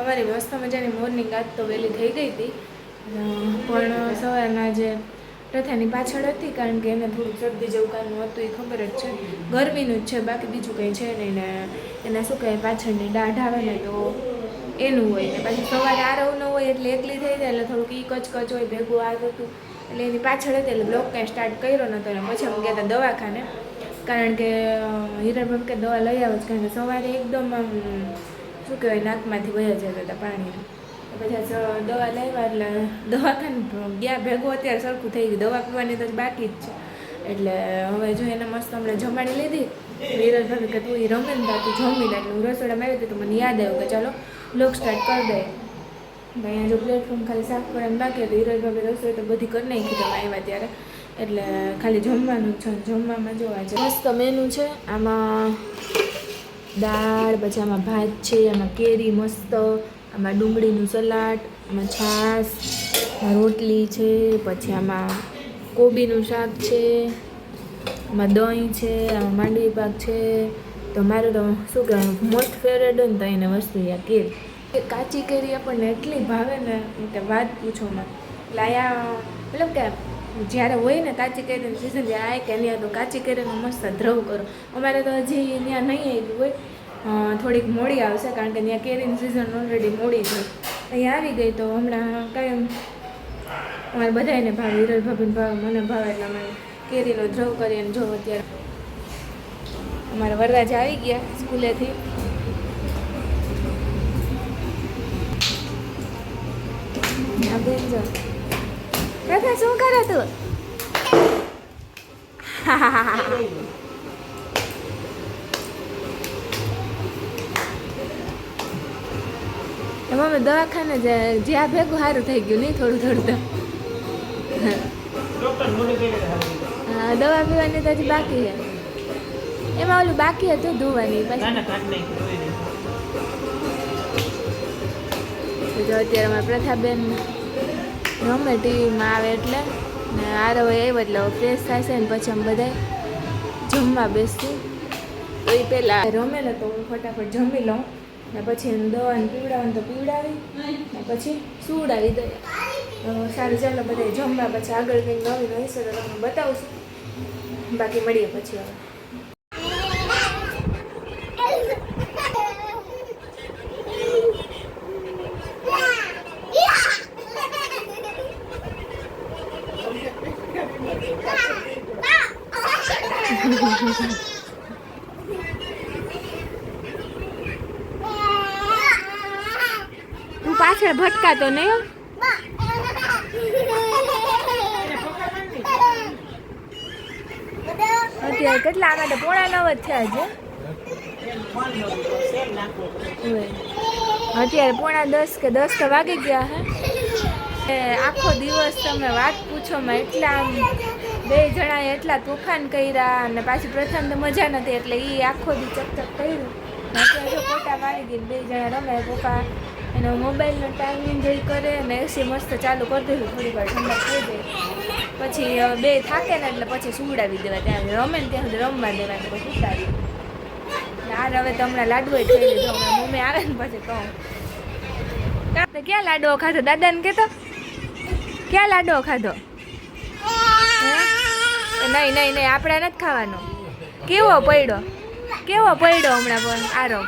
અમારી મસ્ત મજાની મોર્નિંગ આજ તો વહેલી થઈ ગઈ હતી, પણ સવારના જે પ્રથાની પાછળ હતી, કારણ કે એને થોડું શરદી જેવું કાંઈ હતું એ ખબર જ છે, ગરમીનું જ છે, બાકી બીજું કંઈ છે નહીં. ને એને શું કહે પાછળની દાઢ આવે ને તો એનું હોય ને પાછું સવારે આરવ ન હોય એટલે એકલી થઈ જાય એટલે થોડુંક ઈ કચકચ હોય ભેગું આ હતું એટલે એની પાછળ હતી એટલે બ્લોક કાંઈ સ્ટાર્ટ કર્યો નહોતો. અને પછી અમે ગયા હતા દવાખાને, કારણ કે હિરણભાઈ કે દવા લઈ આવે જ, કારણ કે સવારે એકદમ આમ શું કહેવાય નાકમાંથી વહ્યા જતા હતા પાણી. પછી દવા લાવ્યા એટલે દવાખાને ગયા ભેગું અત્યારે સરખું થઈ ગયું, દવા પીવાની તો બાકી જ છે. એટલે હવે જો એને મસ્ત હમણાં જમાડી લીધી. હિરણભાઈ કે તું એ રમે ને તું જમી લે, એટલે હું રસોડામાં આવી હતી તો મને યાદ આવ્યું કે ચાલો બ્લોગ સ્ટાર્ટ કરી દે. અહીંયા જો પ્લેટફોર્મ ખાલી સાફ કરવાનું બાકી હતું, હિરણભાઈ રસોઈ તો બધી કરી નાખી તમે આવ્યા ત્યારે, એટલે ખાલી જમવાનું છે. જમવામાં જો આજે મસ્ત મેનુ છે, આમાં દાળ, પછી આમાં ભાત છે, આમાં કેરી મસ્ત, આમાં ડુંગળીનું સલાડ, આમાં છાશ, રોટલી છે, પછી આમાં કોબીનું શાક છે, આમાં દહીં છે, આમાં માંડવી પાક છે. તો મારું તો શું કહેવાય મોસ્ટ ફેવરેટ હોય ને તો એને વસ્તુ યા કેરી, કાચી કેરી આપણને એટલી ભાવે ને કે વાત પૂછો માં. એટલે અહીંયા મતલબ કે જ્યારે હોય ને કાચી કેરીની સિઝન જ્યારે આવે કે ત્યાં તો કાચી કેરીનો મસ્ત દ્રવ કરો. અમારે તો હજી ત્યાં નહીં આવી હોય, થોડીક મોડી આવશે, કારણ કે ત્યાં કેરીની સિઝન ઓલરેડી મોડી છે. અહીંયા આવી ગઈ તો હમણાં કાંઈ અમારે બધાને ભાવે, હિરલ ભાભીને ભાવે, મને ભાવે, એટલે અમે કેરીનો દ્રવ કરીને જો અત્યારે અમારા વરરાજા આવી ગયા સ્કૂલેથી. પ્રથા શું કરે તું? મમ્મી દવાખાને જ્યાં ભેગું સારું થઈ ગયું નહીં, થોડું થોડું તો હા દવા પીવાની તો હજી બાકી છે. એમાં ઓલું બાકી હતું ધોવાની પછી જો અત્યારે અમારા પ્રથાબેન રમે ટીવીમાં આવે એટલે ને આરવ આવ્યો એટલે ફ્રેશ થશે ને પછી અમે બધા જમવા બેસશું. તો એ પહેલાં રમે ને તો હું ફટાફટ જમી લઉં ને પછી એને દવાને પીવડાવવાનું તો પીવડાવી ને પછી સુવડાવી દઈએ. સારું ચાલો બધા જમવા, પછી આગળ કંઈક નવી નવી હશે તો તમને બતાવશું. બાકી મળીએ પછી હવે. તું પાછળ ભટકાતો નહીં. અત્યારે કેટલા આના તો 8:45 થયા છે. અત્યારે 9:45 કે 10 તો વાગી ગયા હે. આખો દિવસ તમે વાત પૂછોમાં એટલા આમ બે જણાએ એટલા તોફાન કર્યા, અને પાછી પ્રથમ તો મજા નથી એટલે એ આખો દી ચકચક કર્યું. અત્યારે જો ફોટા મારી ગઈ, બે જણા રમે, પપ્પા એનો મોબાઈલનો ટાઈમ એન્જોય કરે અને એસી મસ્ત ચાલુ કરી દીધું, થોડી વાર ઠંડક થઈ જાય. પછી બે થાકે ને એટલે પછી સુવડાવી દેવા, ત્યાં રમે ને ત્યાં સુધી રમવા દેવા, પછી ઉતારી. આ હવે તો હમણાં લાડવો થઈ લીધો, હમણાં મમ્મી આવે ને પછી કહું ક્યાં લાડવો ખાધો, દાદાને કહેતો ક્યાં લાડવો ખાધો? નહીં નહીં નહીં, આપણે નથી ખાવાનો. કેવો પડ્યો હમણાં પણ આરો.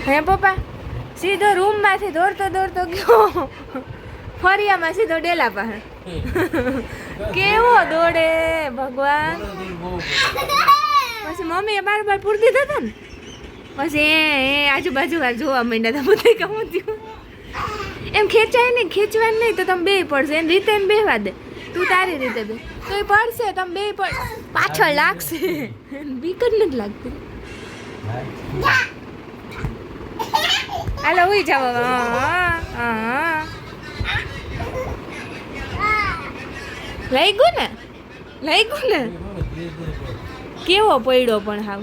હે પપ્પા સીધો રૂમમાંથી દોડતો ગયો ફરિયામાં સીધો ડેલા પાસે. કેવો દોડે ભગવાન. પછી મમ્મીએ બાર પૂરતી થતા ને પછી એ આજુબાજુ જોવા માંડ્યા હતા બધા કેવું થયું. એમ ખેંચાય નહીં, ખેંચવાનું નહીં તો તમે બે પડશે, એની રીતે એને બેહવા દે, તું તારી રીતે બે તો એ પડશે, તમે બે પાછળ લાગશે, બીક જ નથી લાગતી. હાલો ઉઈ જાવ. લઈ ગયું ને કેવો પડ્યો પણ હાવ.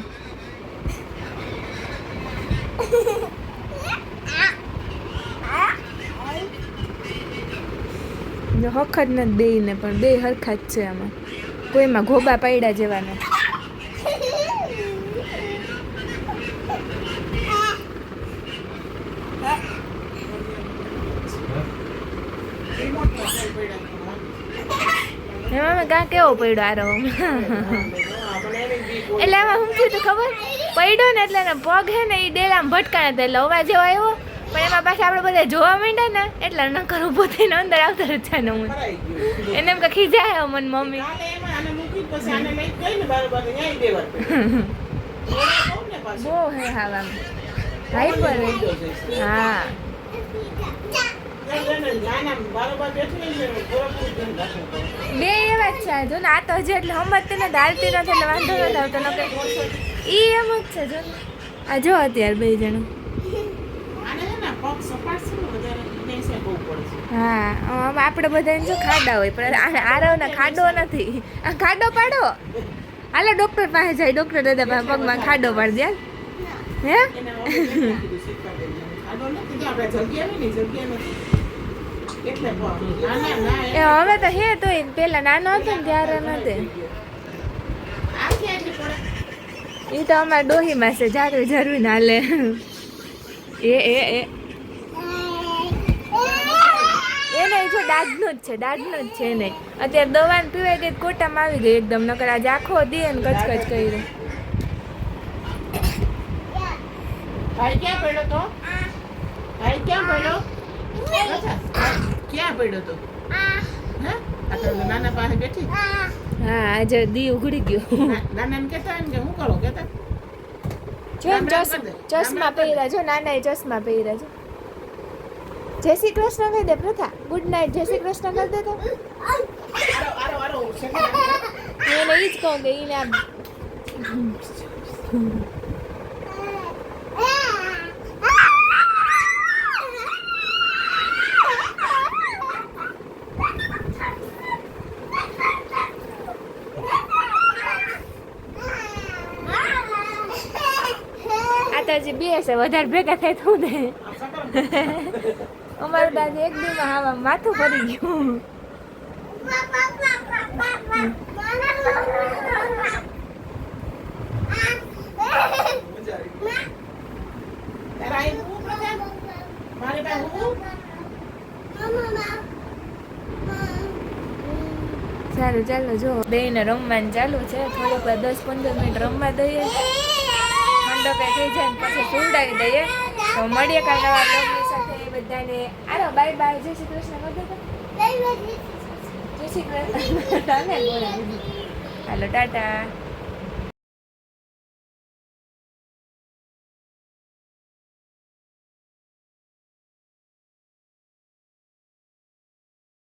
જો હખત નથી બેયને, પણ બે હરખા જ છે આમાં, કોઈમાં ઘોબા પાડ્યા જેવા નથી. એમાં મેં કાં કેવો પડ્યો આરો એટલે આમાં શું થયું તો ખબર પડ્યો ને એટલે એના પગ હે ને એ ડેલામાં ભટકાણા હતા એટલે અવાજ એવો આવ્યો પણ એમાં પાછા આપણે બધા જોવા માંડ્યા ને એટલે ન કરવું પોતે અંદર આવતા જ છે ને હું એને એમ કે ખીજાય મને મમ્મી બહુ હે હા ભાઈ પર હા બે એવા જ છે જો ને આ તો હજી એટલે સમજતી નથી હાલતી નથી એટલે વાંધો નથી આવતો ન એ એમ જ છે જો આ જો અત્યારે બે જણ હા આપણે બધા જો ખાડા હોય પણ આરવના ખાડો નથી આ ખાડો પાડો હાલો ડોક્ટર પાસે જાય ડોક્ટર દાદા પાસે પગમાં ખાડો પાડી દે હે હવે તો હે તો પેલા નાનો હતો ને ત્યારે નથી એ તો અમારા ડોહીમાં છે જરૂર ના લે એ એને જો દાદનું જ છે નહીં અત્યારે દવાને પીવાય ગઈ કોટામાં આવી ગઈ એકદમ નકર આજે આખો દે ને કચકચ કરી ભાઈ ક્યાં પડ્યો તો ભાઈ ક્યાં પડ્યો ક્યાં પડ્યો તો નાના પાસે બેઠી હા આજે દી ઉઘડી ગયો નાના ને કેતા ને કે હું કરો કેતા ચશ્મા પહેર્યા જો નાના ચશ્મા પહેર્યા જો જય શ્રી કૃષ્ણ કહી દે પ્રથા ગુડ નાઇટ જય શ્રી કૃષ્ણ કરી દે તો એને ઈ જ કહું કે એને હજી બે છે વધારે ભેગા થાય તો દે અમારું દાદી એક દીમાં હાવા માથું ફરી ગયું સારું ચાલો જો બેને રમવાનું ચાલુ છે થોડીક વાર 10-15 મિનિટ રમવા દઈએ ઠંડો કઈ થઈ જાય ને પછી સુવડાવી દઈએ તો મળીએ કાલ નવા બ્લોગની સાથે બધાને આરો બાય બાય જય શ્રી કૃષ્ણ કરી દો જય શ્રી કૃષ્ણ હાલો ટાટા